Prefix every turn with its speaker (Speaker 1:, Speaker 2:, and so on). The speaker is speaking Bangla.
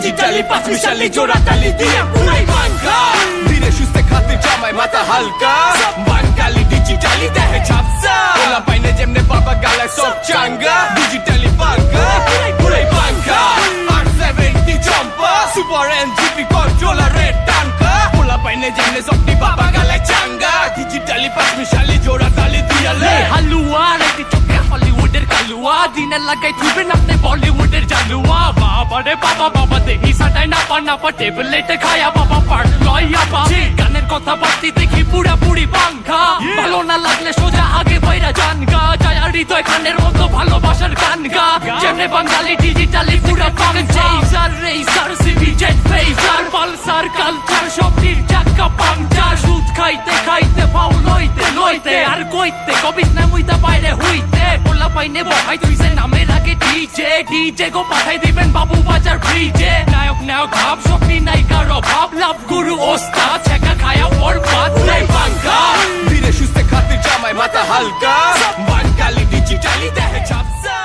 Speaker 1: ডিজিটালি পাঁচ মিশালি জোড়া তালি দিয়ে পুরাই বাঙ্কা ধীরে সুস্থে খাতে জামায় মাথা হালকা বাঙ্গালি ডিজিটালি দেহে ঝাপসা ওলা পাইনে যেমনে বাবা গালায় সব চাঙ্গা ডিজিটালি বাঙ্কা পুরাই বাঙ্কা R70 জম্পা সুপার এনজিপি কন্ট্রোলার রেড টাঙ্কা ওলা পাইনে যেমনে সবটি বাবা গালায় চাঙ্গা ডিজিটালি পাঁচ মিশালি জোড়া তালি দিয়ে লে
Speaker 2: হালুয়া রেডি চোখে হলিউডের কালুয়া দিনে লাগাই থুবেন আপনি বলিউডের জালুয়া বাবা রে বাবা বাবা দেহি সাটাই না পা টেবলেটে খায়া বাবা পার লইয়া পা গানের কথা বাড়তি দেখি পুরা পুরি পাঙ্খা ভালো না লাগলে সোজা আগে বইরা জান গা যায় হৃদয় খানের মতো ভালোবাসার গান গা যেমনে বাঙালি ডিজিটালি পুরা puncture racer CB Z Fazer Pulsar culture সবটির চাকা পাঞ্চার সুদ খাইতে খাইতে পাও লইতে লইতে আর কইতে কবিস না মুইতা বাইরে হইতে পোলা পাইনে বহাই তুইছে নামের আগে ডিজে ডিজে গো পাঠাই দিবেন বাবু বাজার ব্রিজে নায়ক নায়ক ভাব সবটি নায়িকার অভাব লাভ গুরু ওস্তাদ ছেকা খায়া ওর বাদ নাই বাঙ্কা
Speaker 1: ধীরে সুস্থে খাতে জামায় মাথা হালকা বাঙ্গালি ডিজিটালি দেহে ঝাপসা